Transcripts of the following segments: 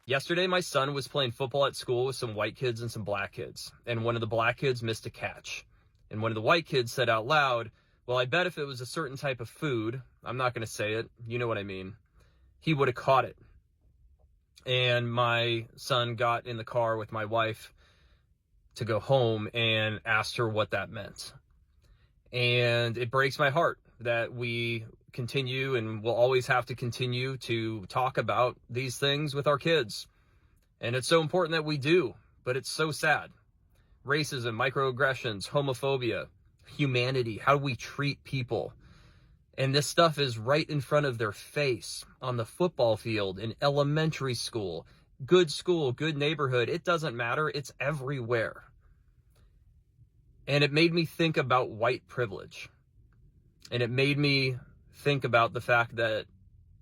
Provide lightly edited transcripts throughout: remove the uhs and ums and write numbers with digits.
Yesterday, my son was playing football at school with some white kids and some black kids, and one of the black kids missed a catch. And one of the white kids said out loud, well, I bet if it was a certain type of food, I'm not going to say it, you know what I mean, he would have caught it. And my son got in the car with my wife to go home and asked her what that meant. And it breaks my heart that we continue and will always have to continue to talk about these things with our kids. And it's so important that we do, but it's so sad. Racism, microaggressions, homophobia, humanity, how we treat people. And this stuff is right in front of their face on the football field, in elementary school, good neighborhood. It doesn't matter. It's everywhere. And it made me think about white privilege. And it made me think about the fact that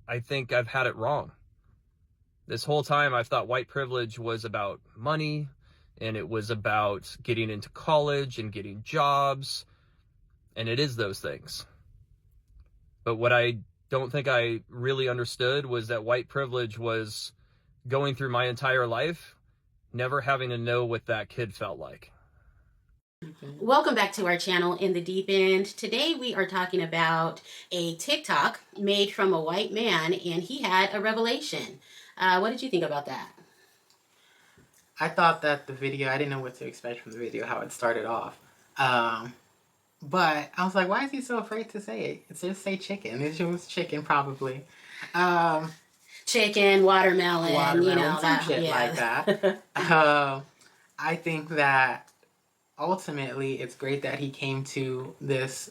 I think I've had it wrong. This whole time I've thought white privilege was about money, and it was about getting into college and getting jobs, and it is those things. But what I don't think I really understood was that white privilege was going through my entire life, never having to know what that kid felt like. Welcome back to our channel, In the Deep End. Today we are talking about a TikTok made from a white man, and he had a revelation. What did you think about that? I thought that the video, I didn't know what to expect from the video, how it started off. But I was like, why is he so afraid to say it? It's just say chicken. It was chicken, probably. Chicken, watermelon, you know, some shit like that. I think that ultimately it's great that he came to this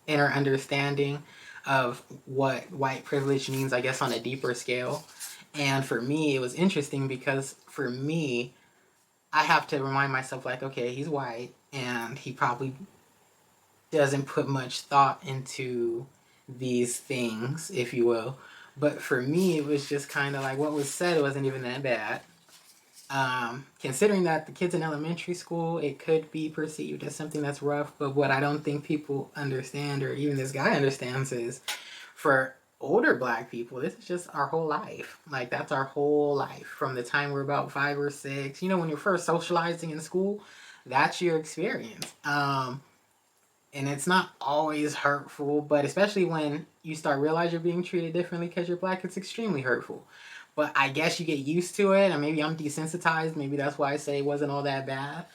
inner understanding of what white privilege means, I guess, on a deeper scale. And for me, it was interesting because for me, I have to remind myself, like, okay, he's white and he probably doesn't put much thought into these things, if you will. But for me, it was just kind of like what was said wasn't even that bad. Considering that the kids in elementary school, it could be perceived as something that's rough, but what I don't think people understand, or even this guy understands, is for older black people, this is just our whole life. Like, that's our whole life from the time we're about 5 or 6. You know, when you're first socializing in school, that's your experience. And it's not always hurtful, but especially when you start realize you're being treated differently because you're black, it's extremely hurtful. But I guess you get used to it, and maybe I'm desensitized. Maybe that's why I say it wasn't all that bad.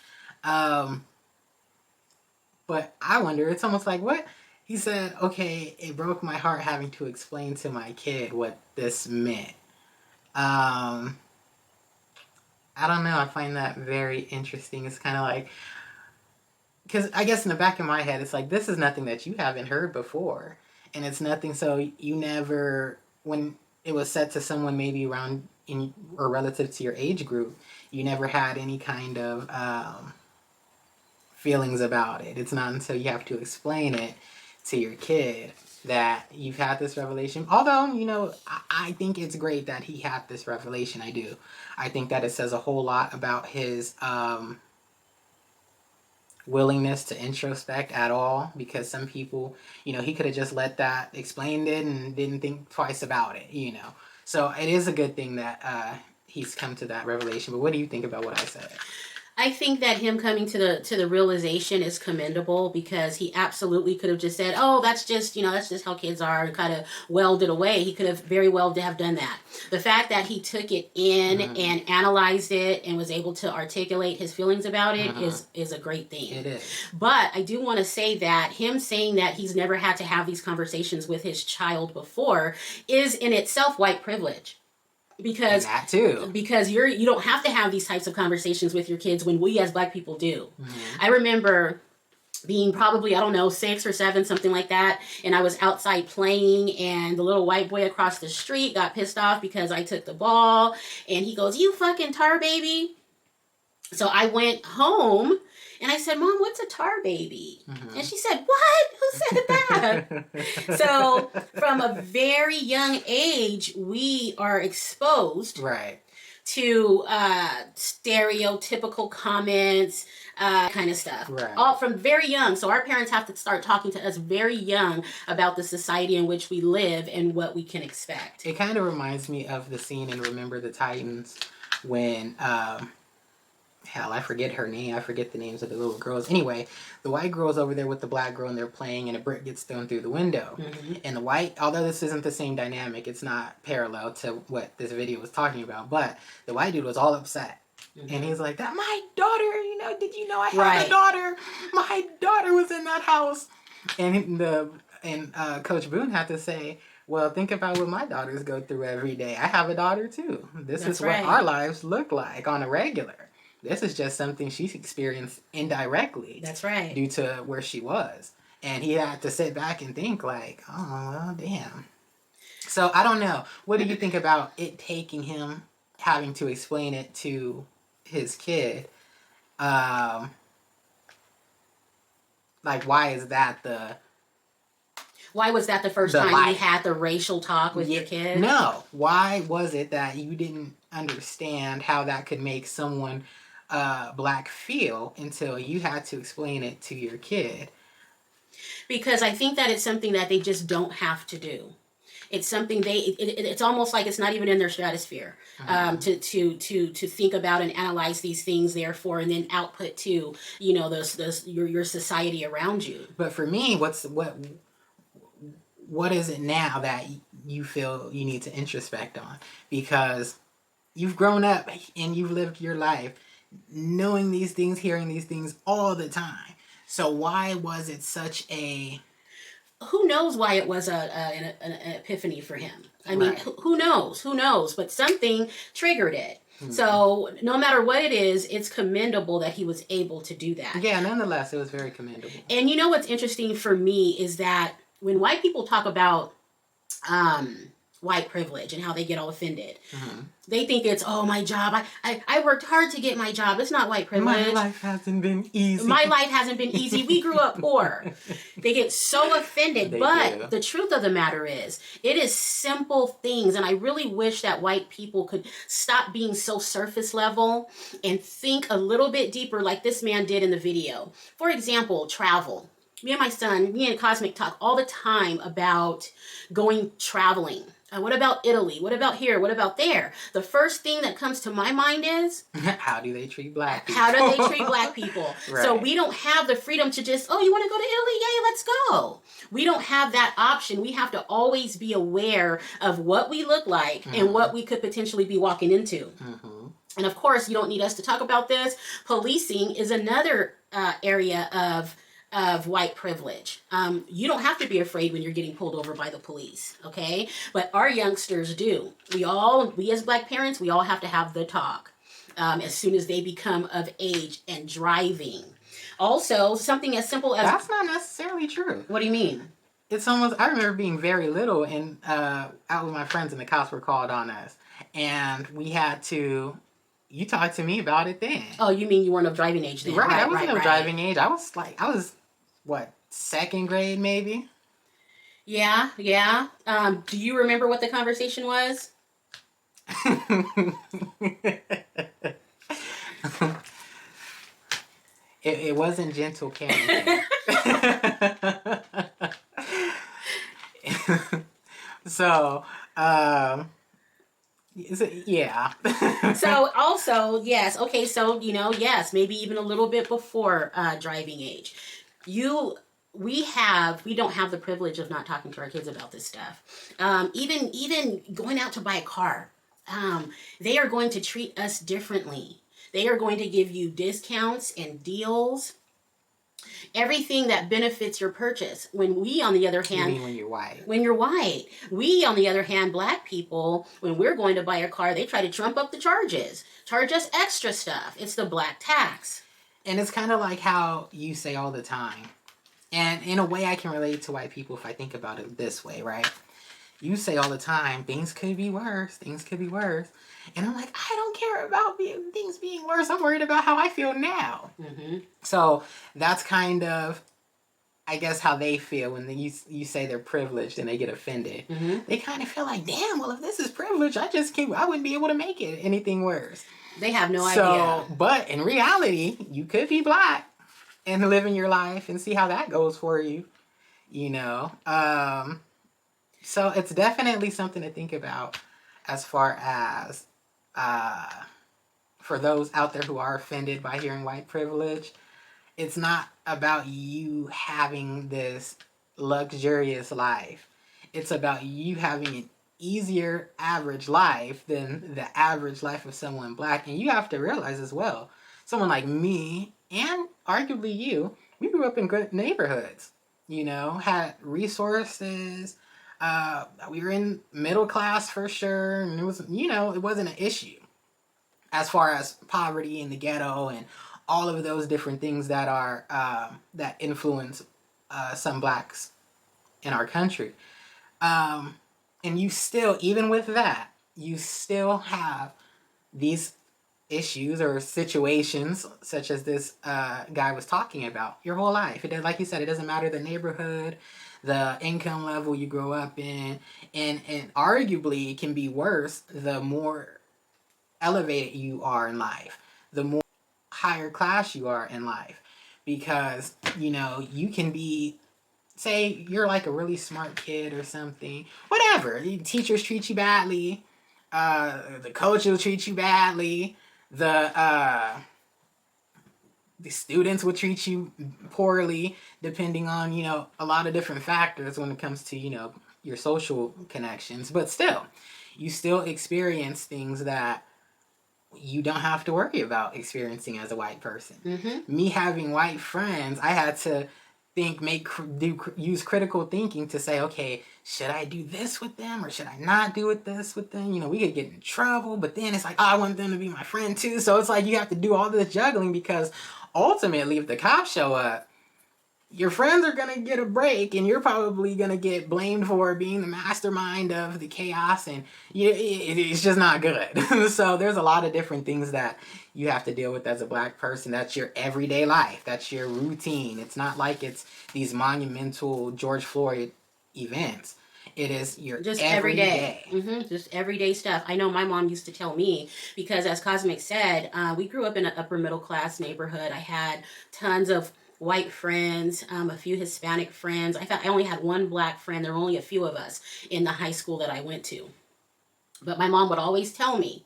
But I wonder, it's almost like, what? He said, okay, it broke my heart having to explain to my kid what this meant. I don't know. I find that very interesting. It's kind of like, because I guess in the back of my head, it's like, this is nothing that you haven't heard before. And it's nothing, so you never, when it was said to someone maybe around in or relative to your age group, you never had any kind of feelings about it. It's not until you have to explain it to your kid that you've had this revelation. Although, you know, I think it's great that he had this revelation. I do. I think that it says a whole lot about his willingness to introspect at all, because some people, you know, he could have just let that, explained it, and didn't think twice about it, you know. So it is a good thing that he's come to that revelation. But what do you think about what I said? I think that him coming to the realization is commendable, because he absolutely could have just said, oh, that's just, you know, that's just how kids are, and kind of welded away. He could have very well have done that. The fact that he took it in and analyzed it and was able to articulate his feelings about it is a great thing. It is. But I do want to say that him saying that he's never had to have these conversations with his child before is in itself white privilege. Because and that too. Because you don't have to have these types of conversations with your kids when we as black people do. I remember being probably, I don't know, 6 or 7, something like that, and I was outside playing, and the little white boy across the street got pissed off because I took the ball, and he goes, "You fucking tar baby." So I went home and I said, "Mom, what's a tar baby?" And she said, "What? Who said that?" So from a very young age, we are exposed right to stereotypical comments, kind of stuff. Right. All from very young. So our parents have to start talking to us very young about the society in which we live and what we can expect. It kind of reminds me of the scene in Remember the Titans when, I forget her name. I forget the names of the little girls. Anyway, the white girl's over there with the black girl and they're playing and a brick gets thrown through the window. Mm-hmm. And the white, although this isn't the same dynamic, it's not parallel to what this video was talking about, but the white dude was all upset. Mm-hmm. And he's like, "That my daughter, did you know I had a daughter? My daughter was in that house." And Coach Boone had to say, "Well, think about what my daughters go through every day. I have a daughter too. This is what our lives look like on a regular. This is just something she's experienced indirectly." That's right. Due to where she was. And he had to sit back and think like, oh, well, damn. So I don't know. What do you think about it taking him having to explain it to his kid? Like, why is that Why was that the first time you had the racial talk with your kid? No. Why was it that you didn't understand how that could make someone black feel until you had to explain it to your kid? Because I think that it's something that they just don't have to do. It's something it's almost like it's not even in their stratosphere, to think about and analyze these things, therefore, and then output to, your society around you. But for me, what is it now that you feel you need to introspect on? Because you've grown up and you've lived your life knowing these things, hearing these things all the time. So why was it such a... Who knows why it was an epiphany for him? I mean, who knows? Who knows? But something triggered it. Mm-hmm. So no matter what it is, it's commendable that he was able to do that. Yeah, nonetheless, it was very commendable. And you know what's interesting for me is that when white people talk about white privilege and how they get all offended, they think it's, oh, my job. I worked hard to get my job. It's not white privilege. My life hasn't been easy. My life hasn't been easy. We grew up poor. They get so offended. But the truth of the matter is, it is simple things. And I really wish that white people could stop being so surface level and think a little bit deeper like this man did in the video. For example, travel. Me and Cosmic talk all the time about going traveling. What about Italy? What about here? What about there? The first thing that comes to my mind is... how do they treat black people? How do they treat black people? Right. So we don't have the freedom to just, oh, you want to go to Italy? Yay, let's go. We don't have that option. We have to always be aware of what we look like and what we could potentially be walking into. Mm-hmm. And of course, you don't need us to talk about this. Policing is another area of white privilege. You don't have to be afraid when you're getting pulled over by the police, okay? But our youngsters do. We as black parents, we all have to have the talk as soon as they become of age and driving. Also, something as simple as... That's not necessarily true. What do you mean? It's almost... I remember being very little and out with my friends and the cops were called on us. And we had to... You talked to me about it then. Oh, you mean you weren't of driving age then? Right, I wasn't of driving age. I was... What, second grade maybe? Yeah. Do you remember what the conversation was? It wasn't gentle parenting. So, yeah. So also, yes. Okay. So, yes, maybe even a little bit before driving age. We don't have the privilege of not talking to our kids about this stuff. Even going out to buy a car, they are going to treat us differently. They are going to give you discounts and deals, everything that benefits your purchase. When we, on the other hand... You mean when you're white? When you're white. We, on the other hand, black people, when we're going to buy a car, they try to trump up the charges. Charge us extra stuff. It's the black tax. And it's kind of like how you say all the time. And in a way, I can relate to white people if I think about it this way, right? You say all the time, things could be worse. Things could be worse. And I'm like, I don't care about things being worse. I'm worried about how I feel now. Mm-hmm. So that's kind of I guess how they feel when you say they're privileged and they get offended. Mm-hmm. They kind of feel like, damn, well, if this is privilege, I wouldn't be able to make it anything worse. They have no idea. But in reality, you could be black and living your life and see how that goes for you, you know. So it's definitely something to think about as far as for those out there who are offended by hearing white privilege. It's not about you having this luxurious life. It's about you having an easier average life than the average life of someone black. And you have to realize as well, someone like me and arguably you, we grew up in good neighborhoods, you know, had resources. We were in middle class for sure. And it was, you know, it wasn't an issue as far as poverty in the ghetto and all of those different things that are that influence some blacks in our country. And you still, even with that, you still have these issues or situations such as this guy was talking about your whole life. Like you said, it doesn't matter the neighborhood, the income level you grow up in, and arguably it can be worse the more elevated you are in life, the more higher class you are in life, because you know you can be, say you're like a really smart kid or something, whatever, the teachers treat you badly, the coach will treat you badly, the students will treat you poorly, depending on, you know, a lot of different factors when it comes to, you know, your social connections, but still you still experience things that you don't have to worry about experiencing as a white person. Mm-hmm. Me having white friends, I had to use critical thinking to say, okay, should I do this with them or should I not do this with them? You know, we could get in trouble, but then it's like, oh, I want them to be my friend too. So it's like you have to do all this juggling, because ultimately, if the cops show up, your friends are going to get a break and you're probably going to get blamed for being the mastermind of the chaos, and it's just not good. So there's a lot of different things that you have to deal with as a black person. That's your everyday life. That's your routine. It's not like it's these monumental George Floyd events. It is your just every day. Mm-hmm. Just everyday stuff. I know my mom used to tell me, because as Cosmic said, we grew up in an upper middle class neighborhood. I had tons of white friends, a few Hispanic friends. I only had one black friend. There were only a few of us in the high school that I went to. But my mom would always tell me,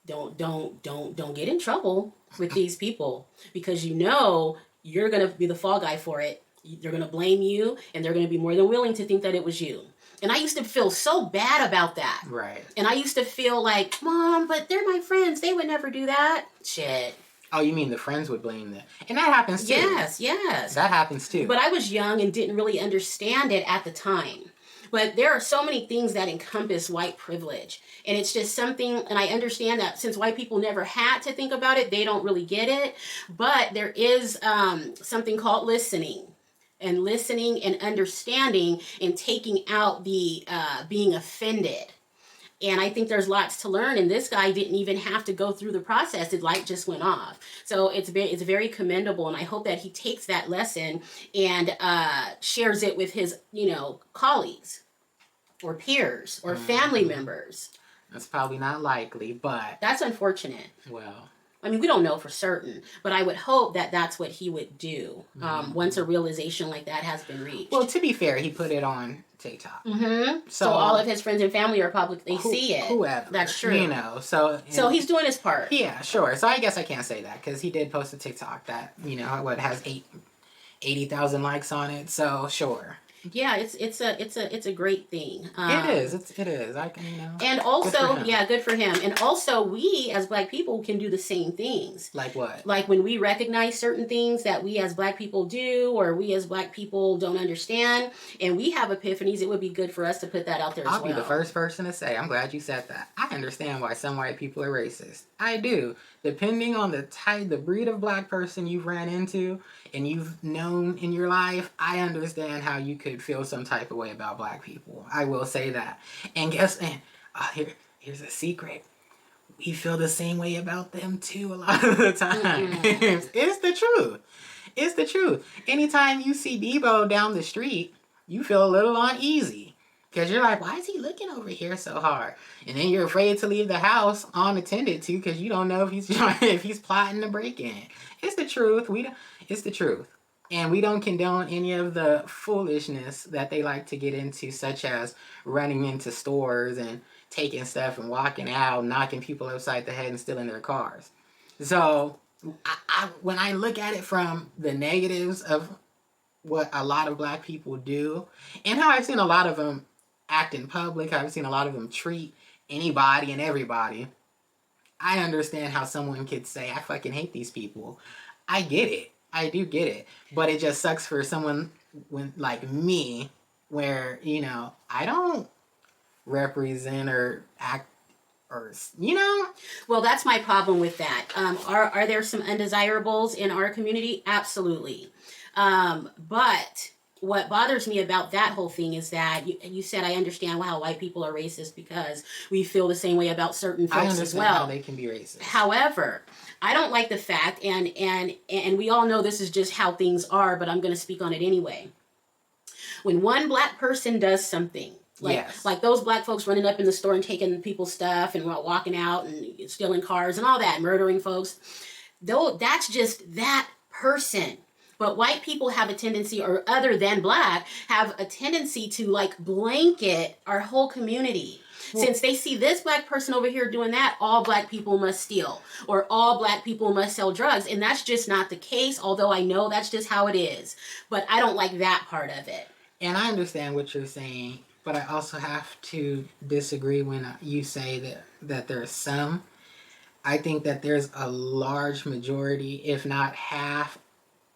don't get in trouble with these people, because you know you're going to be the fall guy for it. They're going to blame you, and they're going to be more than willing to think that it was you. And I used to feel so bad about that. Right. And I used to feel like, Mom, but they're my friends. They would never do that. Shit. Oh, you mean the friends would blame them? And that happens too. Yes. That happens too. But I was young and didn't really understand it at the time. But there are so many things that encompass white privilege. And it's just something, and I understand that since white people never had to think about it, they don't really get it. But there is something called listening. And listening and understanding and taking out the being offended. And I think there's lots to learn. And this guy didn't even have to go through the process. His light just went off. So it's very commendable. And I hope that he takes that lesson and shares it with his, colleagues or peers or family members. That's probably not likely, but... That's unfortunate. Well... I mean, we don't know for certain, but I would hope that that's what he would do once a realization like that has been reached. Well, to be fair, he put it on TikTok. Mm-hmm. So all of his friends and family are publicly see it. Whoever. That's true. So he's doing his part. Yeah, sure. So I guess I can't say that, because he did post a TikTok that, has 80,000 likes on it. So sure. Yeah, it's a great thing. It is. I can, And also, good for him. And also, we as Black people can do the same things. Like what? Like when we recognize certain things that we as Black people do, or we as Black people don't understand, and we have epiphanies, it would be good for us to put that out there as well. I'll be the first person to say, I'm glad you said that. I understand why some white people are racist. I do. Depending on the breed of Black person you've ran into and you've known in your life, I understand how you could feel some type of way about Black people. I will say that. And here's a secret. We feel the same way about them too a lot of the time. Mm-hmm. It's the truth. It's the truth. Anytime you see Debo down the street, you feel a little uneasy. Because you're like, why is he looking over here so hard? And then you're afraid to leave the house unattended to because you don't know if he's plotting to break in. It's the truth. It's the truth. And we don't condone any of the foolishness that they like to get into, such as running into stores and taking stuff and walking out, knocking people upside the head and stealing their cars. So when I look at it from the negatives of what a lot of black people do and how I've seen a lot of them act in public, I've seen a lot of them treat anybody and everybody, I understand how someone could say, I fucking hate these people. I get it. I do get it. But it just sucks for someone like me where, you know, I don't represent or act or, you know. Well, that's my problem with that. Are there some undesirables in our community? Absolutely. But what bothers me about that whole thing is that you said, I understand how white people are racist because we feel the same way about certain folks as well. How they can be racist. However, I don't like the fact, and we all know this is just how things are, but I'm going to speak on it anyway. When one black person does something, like those black folks running up in the store and taking people's stuff and walking out and stealing cars and all that, murdering folks, though that's just that person. But white people have a tendency, or other than black, have a tendency to like blanket our whole community. Well, since they see this black person over here doing that, all black people must steal, or all black people must sell drugs. And that's just not the case, although I know that's just how it is. But I don't like that part of it. And I understand what you're saying, but I also have to disagree when you say that there's some. I think that there's a large majority, if not half,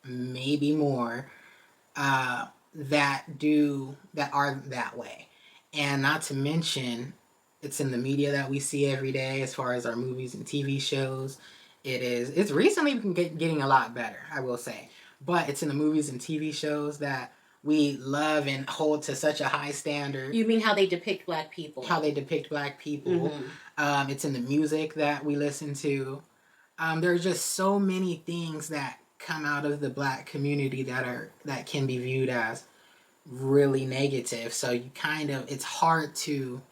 maybe more, that are that way. And not to mention, it's in the media that we see every day as far as our movies and TV shows. It's recently been getting a lot better, I will say. But it's in the movies and TV shows that we love and hold to such a high standard. You mean how they depict black people? How they depict black people. Mm-hmm. It's in the music that we listen to. There are just so many things that come out of the black community that can be viewed as really negative. So it's hard to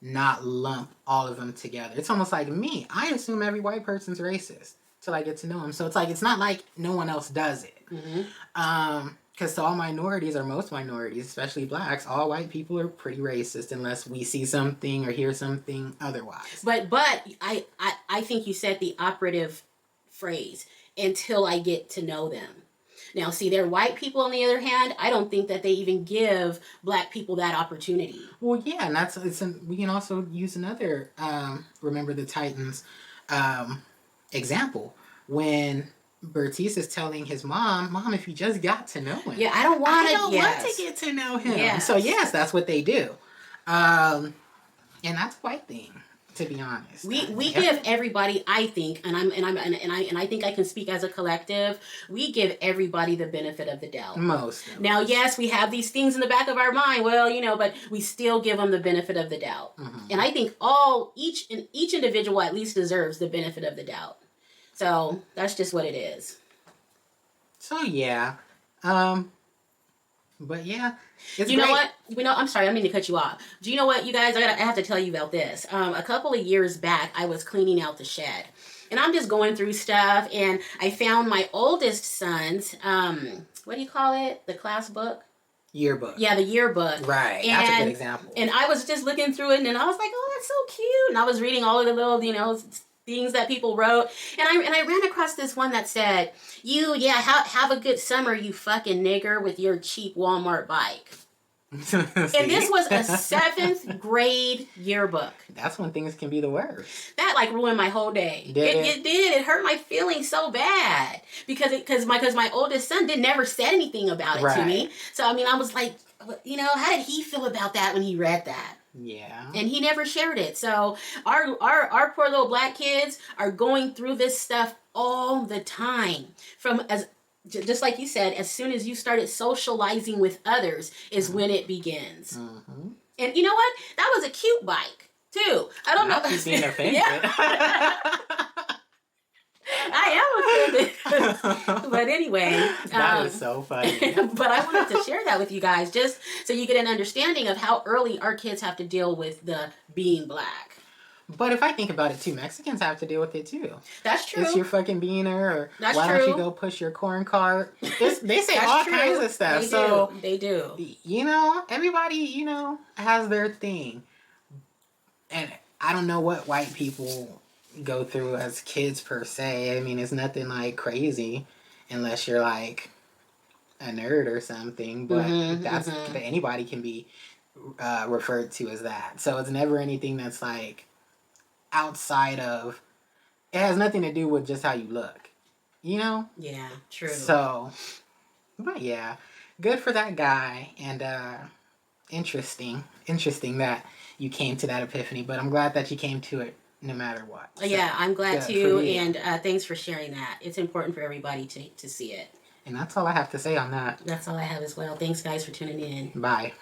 not lump all of them together. It's almost like me. I assume every white person's racist till I get to know them. So it's not like no one else does it. Mm-hmm. Because to all minorities, or most minorities, especially blacks, all white people are pretty racist unless we see something or hear something otherwise. But I think you said the operative phrase, until I get to know them. Now, see, they're white people, on the other hand, I don't think that they even give black people that opportunity. Well, yeah, and we can also use another Remember the Titans example. When Bertice is telling his mom, if you just got to know him. Yeah, I don't want to get to know him. Yes. So, yes, that's what they do. And that's a white thing. To be honest, we give everybody, I think, and I think I can speak as a collective. We give everybody the benefit of the doubt. Most. Now, yes, we have these things in the back of our mind. Well, but we still give them the benefit of the doubt. Mm-hmm. And I think each individual at least deserves the benefit of the doubt. So that's just what it is. So yeah, but yeah. You know what? I'm sorry, I didn't mean to cut you off. Do you know what, you guys? I have to tell you about this. A couple of years back, I was cleaning out the shed, and I'm just going through stuff, and I found my oldest son's what do you call it? The class book. Yearbook. Yeah, the yearbook. Right. That's a good example. And I was just looking through it, and I was like, oh, that's so cute. And I was reading all of the little, things that people wrote, and I ran across this one that said, have a good summer, you fucking nigger, with your cheap Walmart bike. And this was a 7th grade yearbook. That's when things can be the worst. That ruined my whole day. It did. It hurt my feelings so bad because my oldest son never said anything about it to me. So I was like, how did he feel about that when he read that? Yeah. And he never shared it. So our poor little black kids are going through this stuff all the time. Just like you said, as soon as you started socializing with others is when it begins. Mm-hmm. And you know what? That was a cute bike too. I don't know. Being offended. I am offended. But anyway. That is so funny. But I wanted to share that with you guys just so you get an understanding of how early our kids have to deal with the being black. But if I think about it too, Mexicans have to deal with it too. That's true. It's your fucking beaner, or That's why true. don't you go push your corn cart? They say That's all true. kinds of stuff. They do. You know, everybody, you know, has their thing. And I don't know what white people go through as kids per se. I mean, it's nothing like crazy unless you're like a nerd or something. But anybody can be referred to as that. So it's never anything that's like outside of, it has nothing to do with just how you look, you know? Yeah, true. So, but yeah, good for that guy, and interesting that you came to that epiphany, but I'm glad that you came to it no matter what. So, yeah, I'm glad too, and thanks for sharing that. It's important for everybody to see it. And that's all I have to say on that. That's all I have as well. Thanks guys for tuning in. Bye.